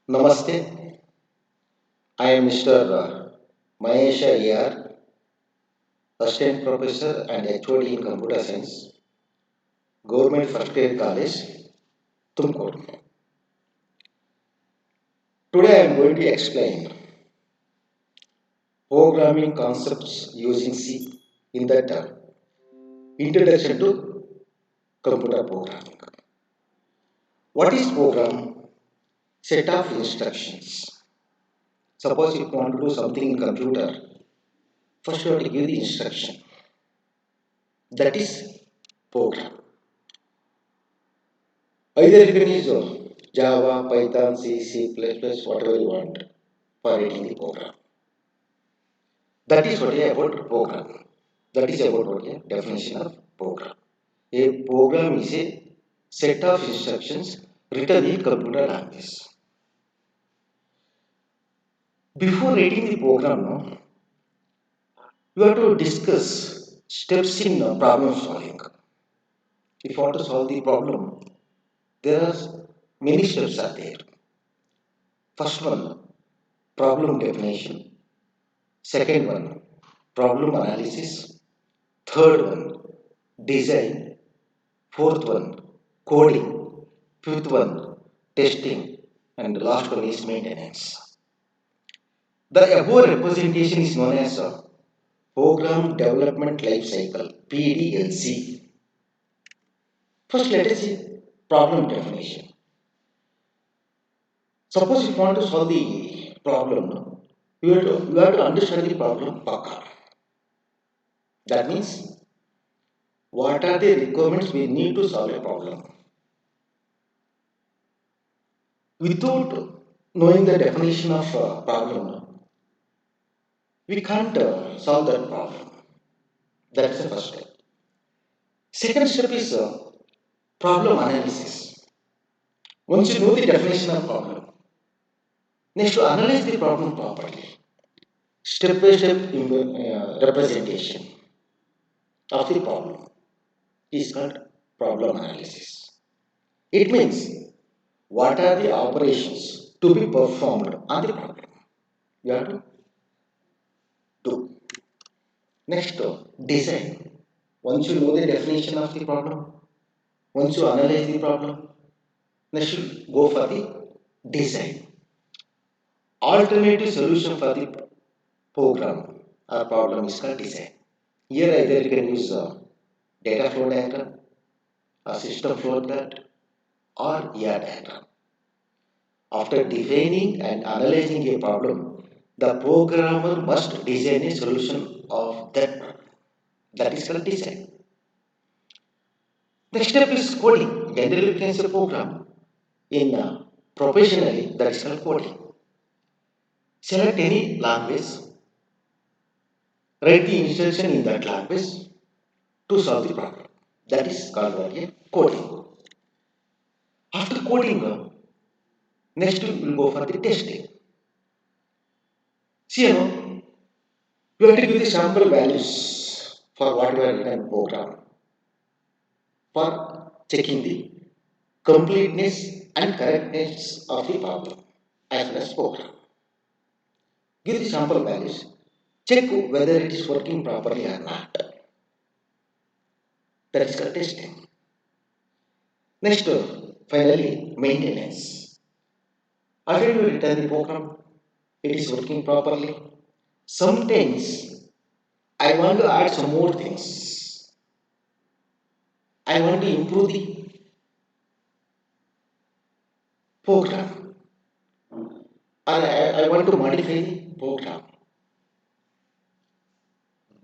Namaste, I am Mr. Mahesh A.R., Assistant Professor and HOD in Computer Science, Government First Grade College, Tumkur. Today I am going to explain programming concepts using C in that Introduction to Computer Programming. What is program? Set of instructions. Suppose if you want to do something in computer, first you have to give the instruction. That is program. Either you can use Java, Python, C, C++, whatever you want for writing the program. That is what is about program. That is about what is definition of program. A program is a set of instructions written in computer language. Before writing the program, no, you have to discuss steps in problem solving. If you want to solve the problem, there are many steps are there. First one, problem definition. Second one, problem analysis. Third one, design. Fourth one, coding. Fifth one, testing. And the last one is maintenance. The above representation is known as a Program Development Life Cycle, PDLC. First, let us see problem definition. Suppose you want to solve the problem, no? You have to understand the problem pakka. That means what are the requirements we need to solve a problem. Without knowing the definition of problem, we can't solve that problem. That's the first step. Second step is problem analysis. Once you know the definition of problem, next to analyze the problem properly. Step by step representation of the problem is called problem analysis. It means what are the operations to be performed on the problem. You have to do. Next, design. Once you know the definition of the problem, once you analyze the problem, next you go for the design. Alternative solution for the program or problem is called design. Here either you can use data flow diagram, a system flow chart, or ER diagram. After defining and analyzing a problem, the programmer must design a solution of that problem. That is called design. Next step is coding. Generally, we can say program. In professionally, that is called coding. Select any language, write the instruction in that language to solve the problem. That is called what? Coding. After coding, next we will go for the testing. See, you have to give the sample values for whatever written program for checking the completeness and correctness of the problem as well as program. Give the sample values, check whether it is working properly or not. That is called testing. Next, finally, maintenance. After you return the program, it is working properly. Sometimes I want to add some more things. I want to improve the program, or I want to modify the program.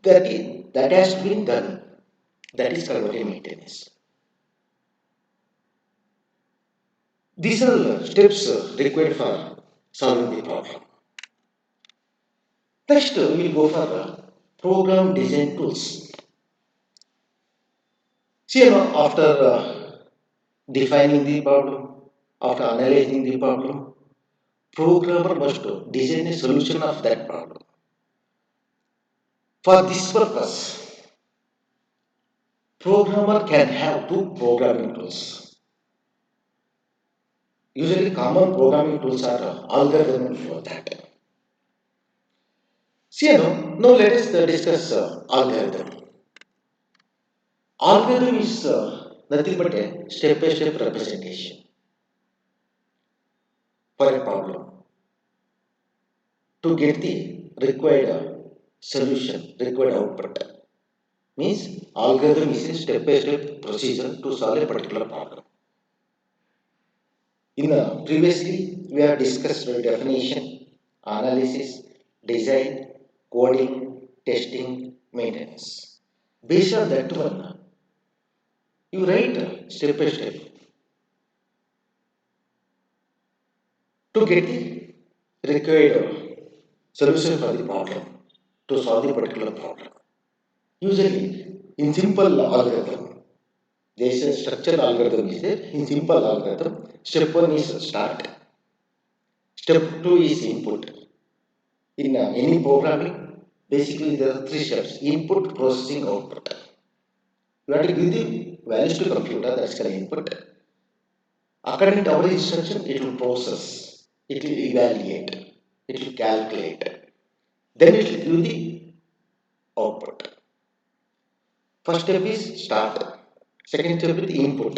That has been done. That is called maintenance. These are steps required for solving the problem. Next, we will go for program design tools. See, after defining the problem, after analyzing the problem, programmer must design a solution of that problem. For this purpose, programmer can have two programming tools. Usually, common programming tools are algorithm and flow chart. See, now let us discuss algorithm. Algorithm is nothing but a step-by-step representation for a problem to get the required solution, required output. Means algorithm is a step-by-step procedure to solve a particular problem. In previously, we have discussed the definition, analysis, design, coding, testing, maintenance. Based on that one, you write step by step to get the required solution for the problem to solve the particular problem. Usually, in simple algorithm, there is a structured algorithm is there. In simple algorithm, step one is start, step two is input. In any programming, basically there are three steps: input, processing, output. You have to give the values to computer, that's called input. According to our instruction, it will process, it will evaluate, it will calculate. Then it will give the output. First step is start. Second step is input.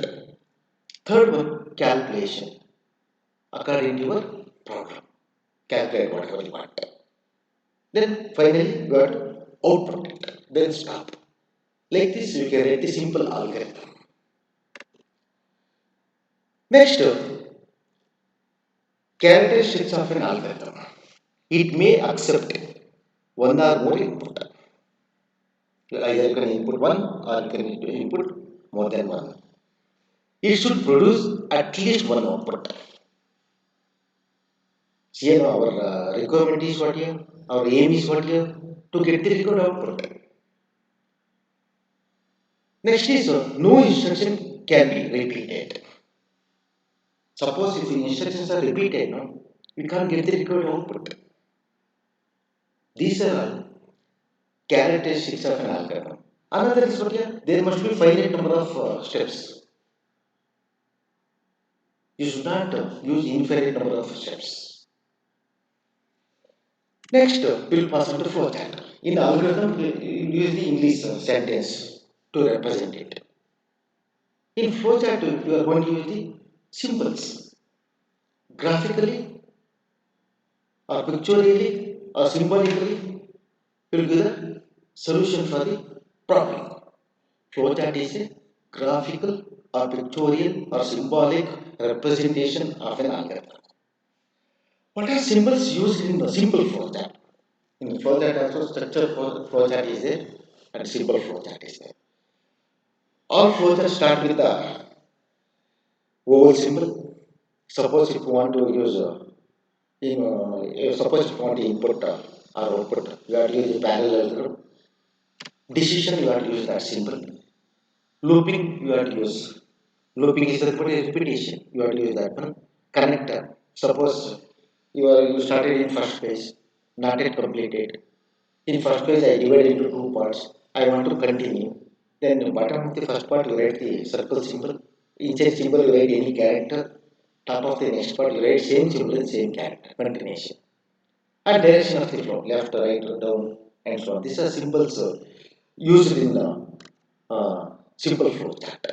Third one, calculation. According to your problem. Calculate whatever you want. Then finally you got output. Then stop. Like this, you can write the simple algorithm. Next, characteristics of an algorithm. It may accept one or more input. Either you can input one or you can input more than one. It should produce at least one output. See, our requirement is what here, our aim is what here, to get the required output. Next is no instruction can be repeated. Suppose if the instructions are repeated, no, we can't get the required output. These are all characteristics of an algorithm. Another is what here, there must be finite number of steps. You should not use infinite number of steps. Next, we'll pass on to flowchart. In algorithm, we use the English sentence to represent it. In flowchart, you are going to use the symbols. Graphically, or pictorially, or symbolically, will be the solution for the problem. Flowchart is a graphical or pictorial or symbolic representation of an algorithm. What are symbols used in the simple flowchart? In the flowchart also structure flowchart is there and simple flowchart is there. All flowcharts start with the oval symbol. Suppose if you want to use suppose if you want to input or output, you have to use a parallel algorithm. Decision you have to use that symbol. Looping you have to use. Looping is the repetition. You have to use that one. Connector. Suppose you started in first page, not yet completed. In first page I divide into two parts. I want to continue. Then bottom of the first part you write the circle symbol. Inside symbol you write any character. Top of the next part you write same symbol and same character. Continuation. And direction of the flow. Left, right, down, and so on. These are symbols used in the simple flow chart.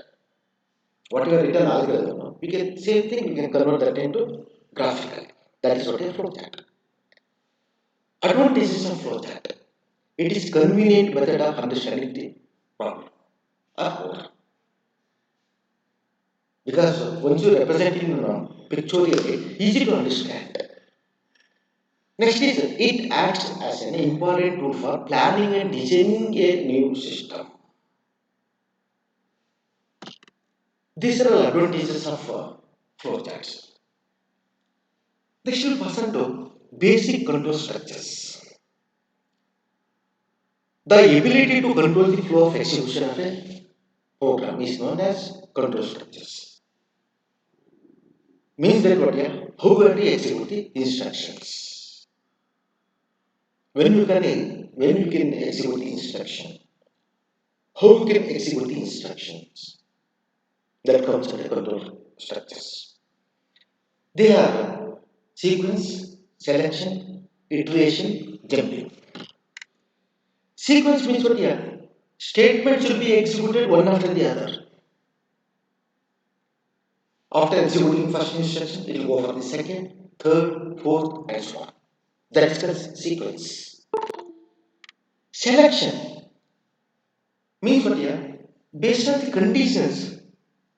What you have written algorithm, we can same thing we can convert that into graphical. That is what a flow chart. Advantages of flow chart. It is convenient method of understanding the problem or code. Because once you represent in pictorially, easy to understand. Next is it acts as an important tool for planning and designing a new system. These are all advantages of flowcharts. Next we'll pass on to basic control structures. The ability to control the flow of execution of a program is known as control structures. Means that what, yeah, how we have to execute the instructions. When you can execute the instruction, how you can execute the instructions, that comes under control structures. They are sequence, selection, iteration, jumping. Sequence means what? Yeah, statements will be executed one after the other. After executing first instruction, it will go for the second, third, fourth, and so on. That is the sequence. Selection means what? Yeah, based on the conditions,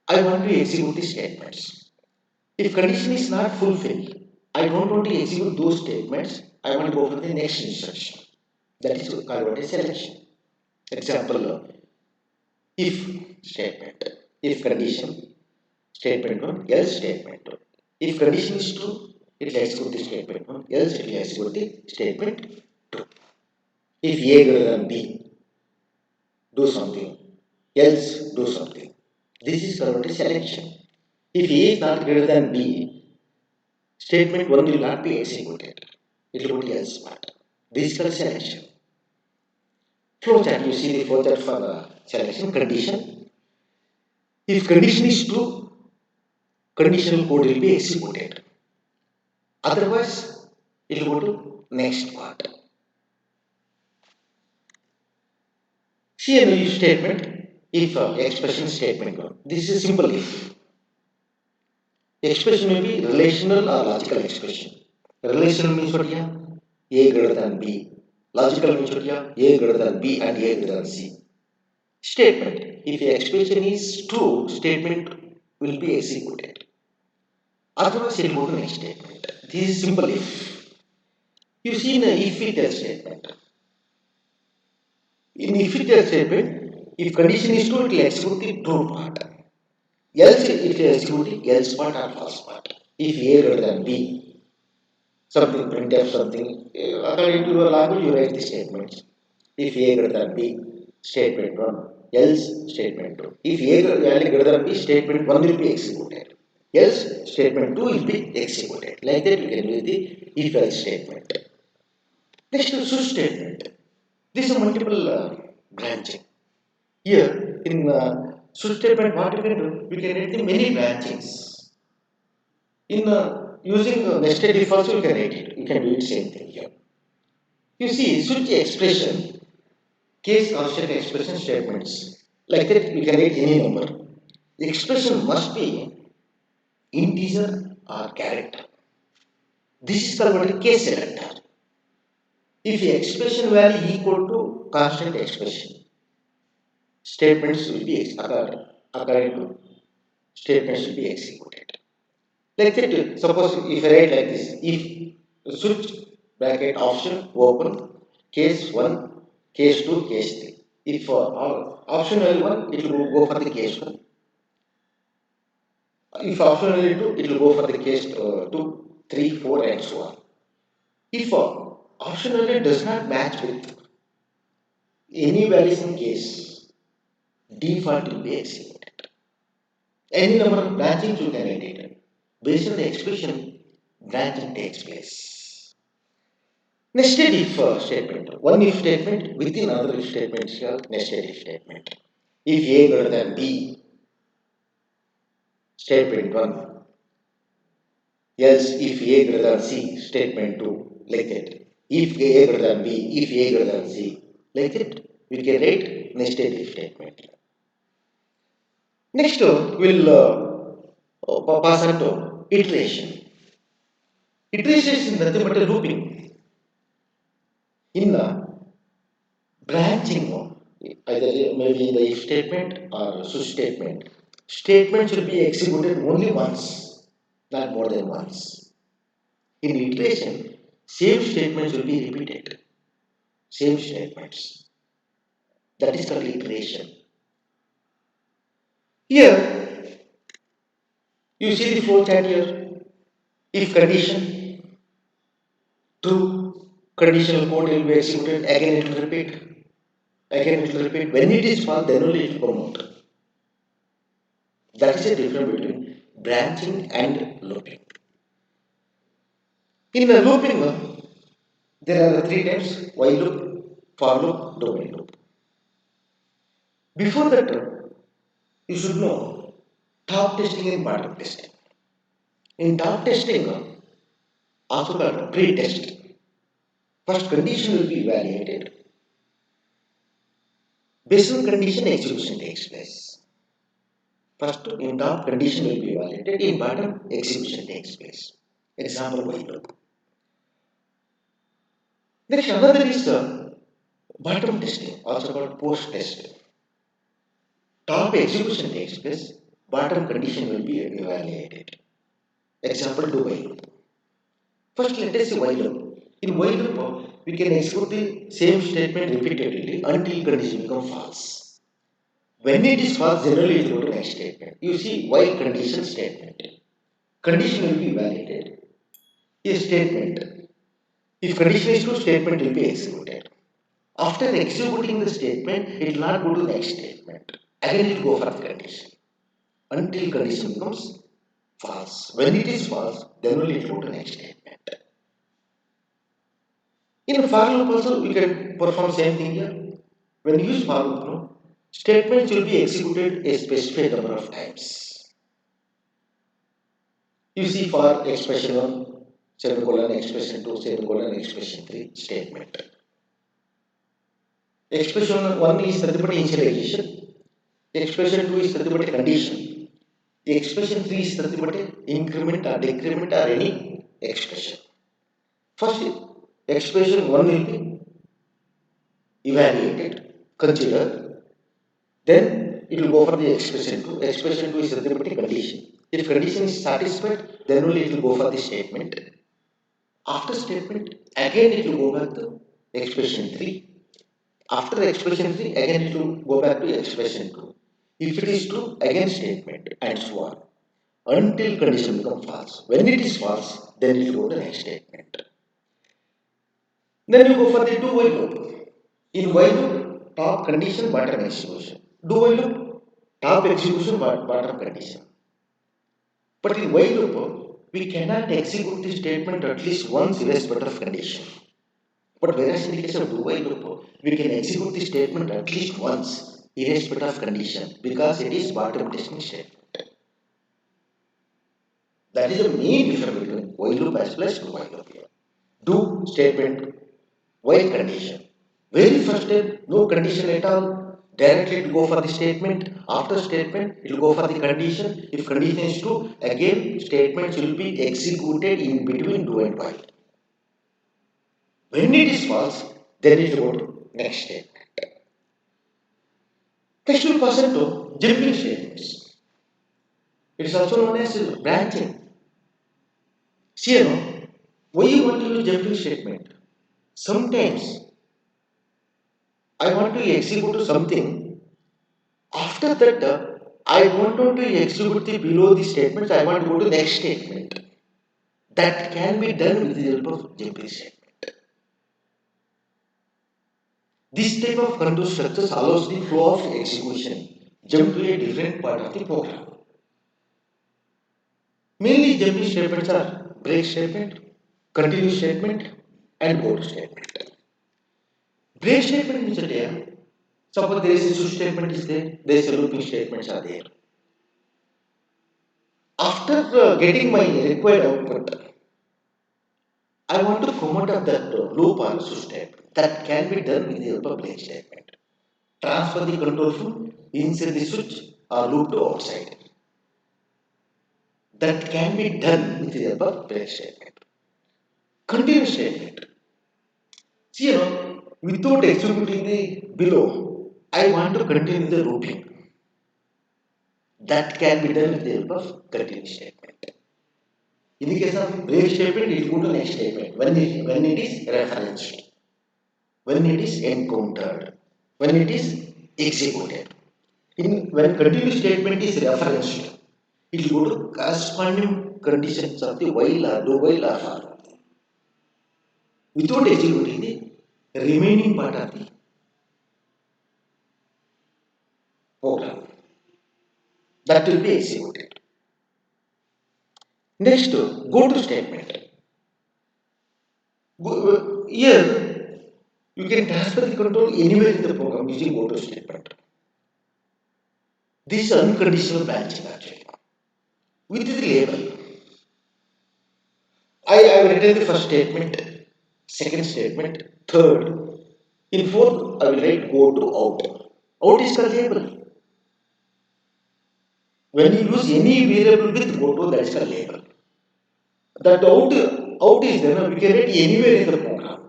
I want to execute the statements. If condition is not fulfilled, I don't want to execute those statements. I want to go for the next instruction. That is called a selection. Example: if statement, if condition, statement 1, else statement 2. If condition is true, it will execute the statement 1, else it will execute the statement 2. If A greater than B, do something, else do something. This is called a selection. If A is not greater than B, statement 1 will not be executed. It will go to else part. This is called selection. Flowchart, you see the flowchart for the selection condition. If condition is true, conditional code will be executed. Otherwise, it will go to next part. See a if statement, if expression statement. This is simple if. Expression may be relational or logical expression. Relational means what? Yeah? A greater than B. Logical means what? Yeah? A greater than B and A greater than C. Statement. If the expression is true, statement will be executed. Otherwise, it will go to next statement. This is simple if. You see in a if it else statement. In if it else statement, if condition is true, it will execute the true part. Else it will execute the else part or false part. If A greater than B, something printf something, according to your language, you write the statements. If A greater than B, statement 1, else statement 2. If A value greater than B, statement 1 will be executed. Else statement 2 will be executed. Like that you can use the if else statement. Next to switch statement. This is multiple branching. Here in switch statement, what we can do? We can write the many branchings. In using nested if also you can write it. You can do it same thing here. You see, switch expression, case constant expression statements. Like that, you can write any number. The expression must be integer or character. This is called a case selector. If the expression value equal to constant expression, statements will be according to statements will be executed. Like that, suppose if I write like this, if switch bracket option open case 1, case 2, case 3. If option value 1, it will go for the case 1. If option value 2, it will go for the case 2, 3, 4, and so on. If option value does not match with any values in case, default will be executed. Any number of branchings you can edit. Based on the expression, branching takes place. Nested if statement. One if statement within another if statement is called nested if statement. If A greater than B, statement 1. Else if A greater than C, statement 2. Like that. If A greater than B, if A greater than C. Like that. We can write nested if statement. Next, we'll pass on to iteration. Iteration is nothing but a looping. In branching, either maybe in the if statement or switch statement, statement should be executed only once, not more than once. In iteration, same statements will be repeated. Same statements. That is called iteration. Here, you see the flow chart here. If condition true, conditional code will be executed, again it will repeat. Again it will repeat. When it is false, then only it will come out. That is the difference between branching and looping. In the looping, there are three types: while loop, for loop, domain loop. Before that, you should know top testing and bottom testing. In top testing, also called pre-test, first condition will be evaluated. Based on condition, execution takes place. First, in top condition will be evaluated, in bottom, execution takes place. Example while loop. Next, another is bottom testing, also called post test. Top execution takes place, bottom condition will be evaluated. Example, do while loop. First, let us see while loop. In while loop, we can execute the same statement repeatedly until condition becomes false. When it is false, generally it will go to next statement. You see while condition statement. Condition will be validated. A statement. If condition is true, statement will be executed. After executing the statement, it will not go to the next statement. Again, it will go for the condition until condition becomes false. When it is false, then only it will go to next statement. In for loop also, we can perform same thing here. When you use for loop, no, statements will be executed a specified number of times. You see for expression 1, semicolon, expression 2, semicolon, expression 3 statement. Expression 1 is nothing but initialization. Expression 2 is nothing but condition. Expression 3 is nothing but increment or decrement or any expression. First, expression 1 will be evaluated, considered. Then it will go for the expression 2. Expression 2 is nothing but condition. If condition is satisfied, then only it will go for the statement. After statement, again it will go back to expression 3. After expression 3, again it will go back to expression 2. If it is true, again statement and so on. Until condition becomes false. When it is false, then it will go to the next statement. Then you go for the do while loop. In while loop, top condition, bottom execution. Do while loop, top execution, bottom condition. But in while loop, we cannot execute the statement at least once irrespective of condition. But whereas in the case of do while loop, we can execute the statement at least once irrespective of condition because it is bottom testing statement. That is the main difference between while loop as well as do while loop here. Do statement while condition. Very first step, no condition at all. Directly it will go for the statement. After statement, it will go for the condition. If condition is true, again statements will be executed in between do and while. When it is false, then it will go to next statement. Next will pass to jumping statements. It is also known as branching. See, why you want to use jumping statement? Sometimes I want to execute something. After that, I want to execute the below the statements. I want to go to the next statement. That can be done with the help of jumping statement. This type of control structures allows the flow of execution jump to a different part of the program. Mainly jumping statements are break statement, continue statement, and go to statement. Break statement means that suppose there is a switch statement is there is a looping statements are there. After getting my required output, I want to come out of that loop or switch statement. That can be done with the help of break statement. Transfer the control from inside the switch or loop to outside. That can be done with the help of break statement. Continue statement. See, without executing the below, I want to continue the looping. That can be done with the help of continue statement. In the case of break statement, it will go to next statement when it is referenced, when it is encountered, when it is executed. When continue statement is referenced, it will go to corresponding conditions of the while or do while or for. Without executing the remaining part of the program, that will be executed. Next, go to statement. Here, you can transfer the control anywhere in the program using go to statement. This is unconditional branching actually. With the label. I have written the first statement, second statement, third. In fourth, I will write go to out. Out is the label. When you use any variable with go to, that is the label. That out is there, we can write anywhere in the program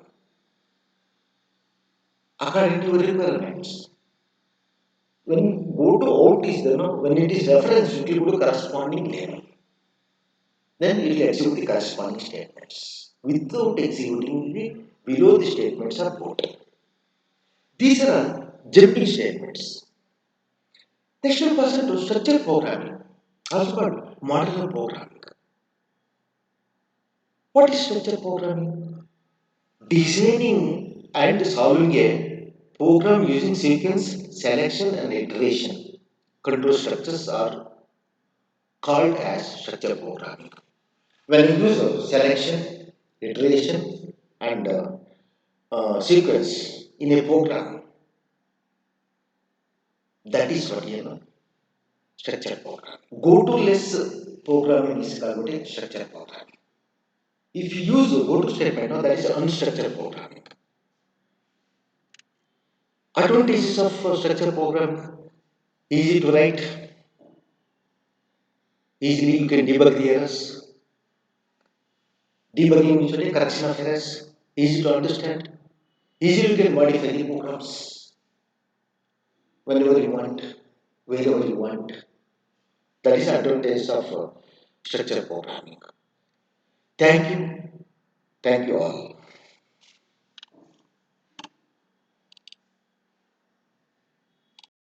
according to your requirements. When go to out is there, when it is referenced, it will go to corresponding label. Then it will execute the corresponding statements. Without executing the below the statements are put. These are jumping statements. Next one person to structured programming, also called modular programming. What is structured programming? Designing and solving a program using sequence, selection, and iteration. Control structures are called as structured programming. When you use selection, iteration, and sequence in a program, that is what structured program. Go to less programming is called a structured programming. If you use go to statement, that is unstructured programming. Advantages of structured programming: easy to write, easily you can debug the errors. Debugging means only correction of errors, easy to understand, easily you can modify the programs whenever you want, wherever you want. That is the advantage of structured programming. Thank you. Thank you all.